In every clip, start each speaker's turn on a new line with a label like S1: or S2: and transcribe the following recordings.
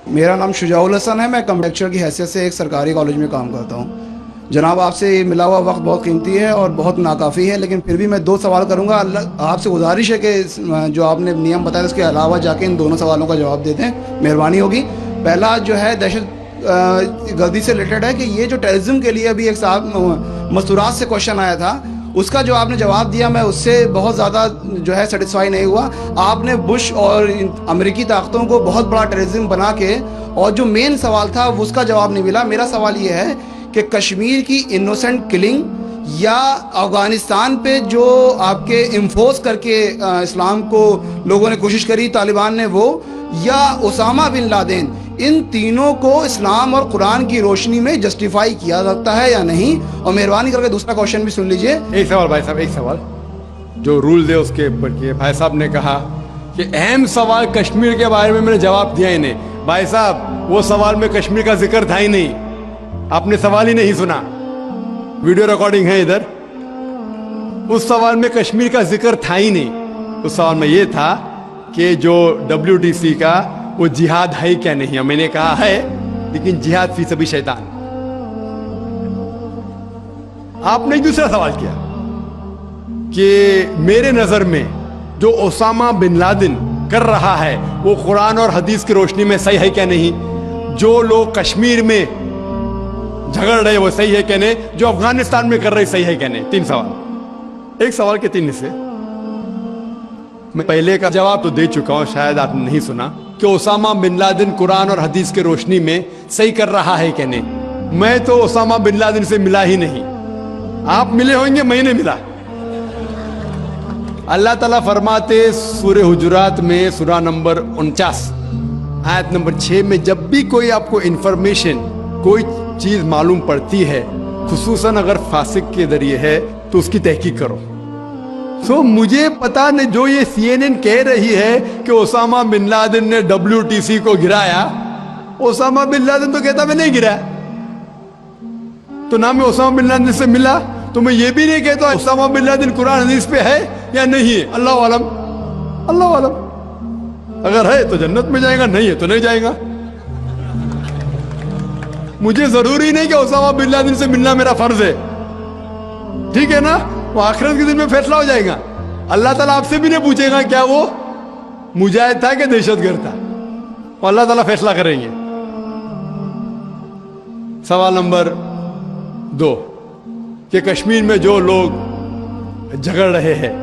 S1: میرا نام شجاع الحسن ہے. میں کم لیکچر کی حیثیت سے ایک سرکاری کالج میں کام کرتا ہوں. جناب آپ سے ملا ہوا وقت بہت قیمتی ہے اور بہت ناکافی ہے، لیکن پھر بھی میں 2 سوال کروں گا. آپ سے گزارش ہے کہ جو آپ نے نیم بتایا اس کے علاوہ جا کے ان دونوں سوالوں کا جواب دے دیں، مہربانی ہوگی. پہلا جو ہے دہشت گردی سے ریلیٹڈ ہے کہ یہ جو ٹیررزم کے لیے ابھی ایک صاحب مستورات سے کوشچن آیا تھا، اس کا جو آپ نے جواب دیا میں اس سے بہت زیادہ جو ہے سیٹسفائی نہیں ہوا. آپ نے بش اور امریکی طاقتوں کو بہت بڑا ٹیررزم بنا کے، اور جو مین سوال تھا اس کا جواب نہیں ملا. میرا سوال یہ ہے کہ کشمیر کی انوسنٹ کلنگ یا افغانستان پہ جو آپ کے انفورس کر کے اسلام کو لوگوں نے کوشش کری طالبان نے، وہ یا اسامہ بن لادن، ان تینوں کو اسلام اور قرآن کی روشنی میں جسٹیفائی کیا جاتا ہے یا نہیں؟ اور مہربانی کر کے دوسرا کوشچن بھی سن لیجئے.
S2: ایک سوال بھائی صاحب، ایک سوال جو رولز ہے اس کے اوپر کہ بھائی صاحب نے کہا کہ اہم سوال کشمیر کے بارے میں نے جواب دیا ہی نہیں. بھائی صاحب وہ سوال میں کشمیر کا ذکر تھا ہی نہیں، آپ نے سوال ہی نہیں سنا. ویڈیو ریکارڈنگ ہے ادھر. اس سوال میں کشمیر کا ذکر تھا ہی نہیں. اس سوال میں یہ تھا کہ جو WTC کا وہ جہاد ہے کیا نہیں. میں نے کہا ہے، لیکن جہاد فی سبیل شیطان. آپ نے ایک دوسرا سوال کیا کہ میرے نظر میں جو اسامہ بن لادن کر رہا ہے وہ قرآن اور حدیث کی روشنی میں صحیح ہے کیا نہیں. جو لوگ کشمیر میں جھگڑ رہے وہ صحیح ہے کیا نہیں. جو افغانستان میں کر رہے صحیح ہے کیا نہیں. 3 سوال، ایک سوال کے 3 حصے. میں پہلے کا جواب تو دے چکا ہوں، شاید آپ نے نہیں سنا، کہ اسامہ بن لادن قرآن اور حدیث کی روشنی میں صحیح کر رہا ہے کہ نہیں. میں تو اسامہ بن لادن سے ملا ہی نہیں. آپ ملے ہوئیں گے، میں نے ملا. اللہ تعالیٰ فرماتے سورہ حجرات میں سورہ نمبر 49 آیت نمبر 6 میں، جب بھی کوئی آپ کو انفارمیشن کوئی چیز معلوم پڑتی ہے، خصوصاً اگر فاسق کے ذریعے ہے، تو اس کی تحقیق کرو. مجھے پتا نہیں، جو یہ CNN کہہ رہی ہے کہ اسامہ بن لادن نے WTC کو گرایا، اسامہ بن لادن تو کہتا میں نہیں گرایا. تو نہ میں اسامہ بن لادن سے ملا، تو میں یہ بھی نہیں کہتا اسامہ بن لادن قرآن حدیث پہ ہے یا نہیں ہے. اللہ عالم، اللہ عالم. اگر ہے تو جنت میں جائے گا، نہیں ہے تو نہیں جائے گا. مجھے ضروری نہیں کہ اسامہ بن لادن سے ملنا میرا فرض ہے، ٹھیک ہے نا. وہ آخرت کے دن میں فیصلہ ہو جائے گا. اللہ تعالیٰ آپ سے بھی نہیں پوچھے گا کیا وہ مجاہد تھا کہ دہشت گرد تھا. وہ اللہ تعالیٰ فیصلہ کریں گے. سوال نمبر 2 کہ کشمیر میں جو لوگ جھگڑ رہے ہیں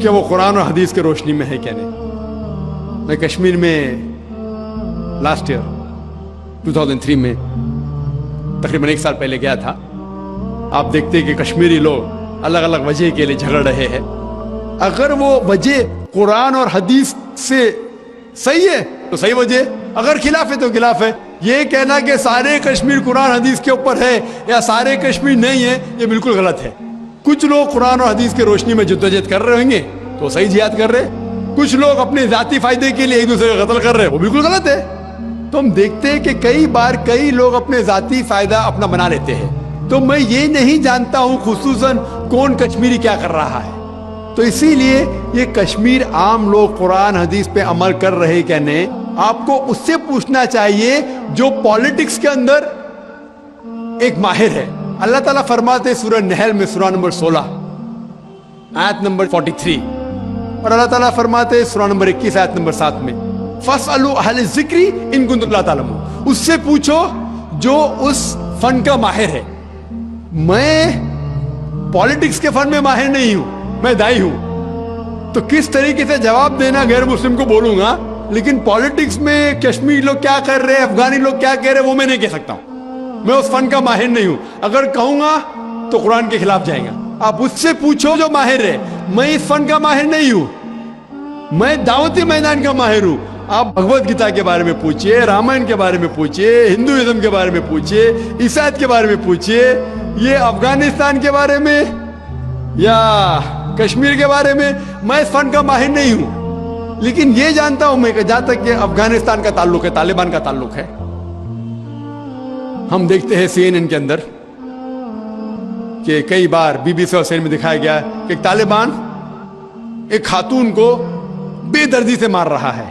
S2: کہ وہ قرآن اور حدیث کی روشنی میں ہے کیا نہیں. میں کشمیر میں لاسٹ ایئر 2003 میں تقریباً 1 سال پہلے گیا تھا. آپ دیکھتے کہ کشمیری لوگ الگ الگ وجہ کے لیے جھگڑ رہے ہیں. اگر وہ وجہ قرآن اور حدیث سے صحیح ہے تو صحیح وجہ، اگر خلاف ہے تو خلاف ہے. یہ کہنا کہ سارے کشمیر قرآن حدیث کے اوپر ہے یا سارے کشمیر نہیں ہے، یہ بالکل غلط ہے. کچھ لوگ قرآن اور حدیث کی روشنی میں جدوجہد کر رہے ہوں گے تو صحیح جہاد کر رہے. کچھ لوگ اپنے ذاتی فائدے کے لیے ایک دوسرے کا قتل کر رہے، وہ بالکل غلط ہے. تو ہم دیکھتے ہیں کہ کئی بار کئی لوگ اپنے ذاتی فائدہ اپنا بنا لیتے ہیں. تو میں یہ نہیں جانتا ہوں خصوصاً کون کشمیری کیا کر رہا ہے. تو اسی لیے یہ کشمیر عام لوگ قرآن حدیث پہ عمل کر رہے کیا نہیں، آپ کو اس سے پوچھنا چاہیے جو پالیٹکس کے اندر ایک ماہر ہے. اللہ تعالیٰ فرماتے سورہ نحل میں سورہ نمبر 16 آیت نمبر 43، اور اللہ تعالیٰ فرماتے سورہ نمبر 21 آیت نمبر 7 میں، فَاسْأَلُوا أَهْلَ الذِّكْرِ إِن كُنتُمْ لَا تَعْلَمُونَ. اس سے پوچھو جو اس فن کا ماہر ہے. میں پالیٹکس کے فن میں ماہر نہیں ہوں، میں دائی ہوں. تو کس طریقے سے جواب دینا غیر مسلم کو بولوں گا، لیکن پالیٹکس میں کشمیری لوگ کیا کر رہے ہیں، افغانی لوگ کیا کہہ رہے ہیں، وہ میں نہیں کہہ سکتا ہوں. میں اس فن کا ماہر نہیں ہوں. اگر کہوں گا تو قرآن کے خلاف جائے گا. آپ اس سے پوچھو جو ماہر ہے. میں اس فن کا ماہر نہیں ہوں، میں دعوتی میدان کا ماہر ہوں. آپ بھگوت گیتا کے بارے میں پوچھئے، رامائن کے بارے میں پوچھئے، ہندوازم کے بارے میں پوچھئے، عیسائیت کے بارے میں پوچھئے. یہ افغانستان کے بارے میں یا کشمیر کے بارے میں میں اس فن کا ماہر نہیں ہوں. لیکن یہ جانتا ہوں میں کہ جہاں تک کہ افغانستان کا تعلق ہے، طالبان کا تعلق ہے، ہم دیکھتے ہیں CNN کے اندر کہ کئی بار BBC اور CNN میں دکھایا گیا کہ طالبان ایک خاتون کو بے دردی سے مار رہا ہے.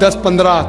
S2: 10-15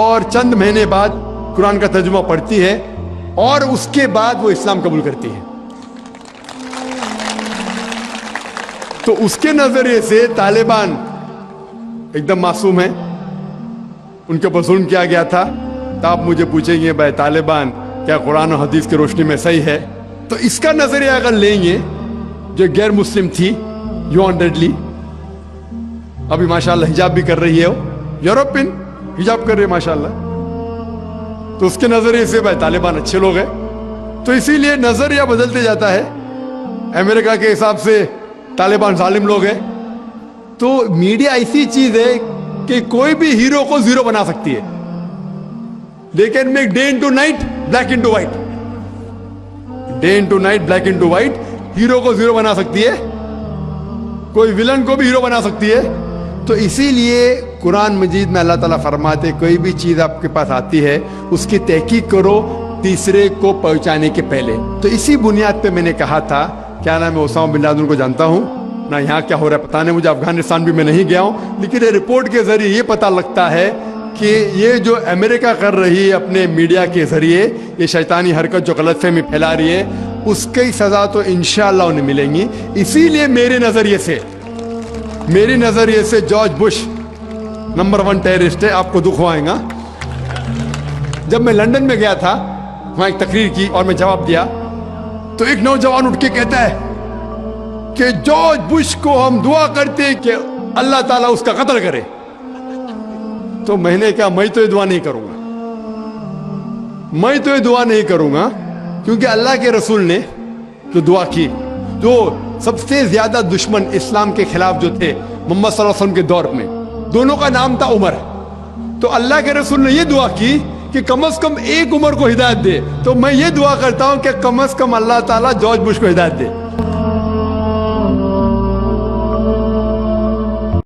S2: اور چند مہینے بعد قرآن کا ترجمہ پڑھتی ہے اور اس کے بعد وہ اسلام قبول کرتی ہے. تو اس کے نظریے سے طالبان ایک دم معصوم ہیں, ان کے اوپر ظلم کیا گیا تھا. تو آپ مجھے پوچھیں گے بھائی طالبان کیا قرآن و حدیث کی روشنی میں صحیح ہے؟ تو اس کا نظریہ اگر لیں گے, جو غیر مسلم تھی یوانٹیڈلی, ابھی ماشاءاللہ حجاب بھی کر رہی ہے, وہ یورپین حجاب کر رہی ہے ماشاءاللہ, تو اس کے نظریے سے بھائی طالبان اچھے لوگ ہیں. تو اسی لیے نظریہ بدلتے جاتا ہے. امریکہ کے حساب سے طالبان ظالم لوگ ہیں. تو میڈیا ایسی چیز ہے کہ کوئی بھی ہیرو کو زیرو بنا سکتی ہے. They can make day into night, black into white. Day into night, black into white. Hero کو زیرو بنا سکتی ہے, کوئی ولن کو بھی ہیرو بنا سکتی ہے. تو اسی لیے قرآن مجید میں اللہ تعالیٰ فرماتے کوئی بھی چیز آپ کے پاس آتی ہے اس کی تحقیق کرو تیسرے کو پہنچانے کے پہلے. تو اسی بنیاد پہ میں نے کہا تھا, کیا نام ہے, اسامہ بن لادن کو جانتا ہوں نہ, یہاں کیا ہو رہا ہے پتہ نہیں مجھے, افغانستان بھی میں نہیں گیا ہوں, لیکن یہ رپورٹ کے ذریعے یہ پتہ لگتا ہے کہ یہ جو امریکہ کر رہی ہے اپنے میڈیا کے ذریعے یہ شیطانی حرکت جو غلط فہمی پھیلا رہی ہے, اس کی سزا تو انشاءاللہ انہیں ملیں گی. اسی لیے میرے نظریے سے جارج بش نمبر 1 ٹیررسٹ ہے. آپ کو دکھ ہوائے گا. جب میں لندن میں گیا تھا, وہاں ایک تقریر کی اور میں جواب دیا, تو ایک نوجوان اٹھ کے کہتا ہے کہ جارج بش کو ہم دعا کرتے ہیں کہ اللہ تعالیٰ اس کا قتل کرے. تو میں نے کہا میں تو یہ دعا نہیں کروں گا, کیونکہ اللہ کے رسول نے جو دعا کی, جو سب سے زیادہ دشمن اسلام کے خلاف جو تھے محمد صلی اللہ علیہ وسلم کے دور میں, دونوں کا نام تھا عمر. تو اللہ کے رسول نے یہ دعا کی کہ کم از کم ایک عمر کو ہدایت دے. تو میں یہ دعا کرتا ہوں کہ کم از کم اللہ تعالیٰ جارج بش کو ہدایت دے.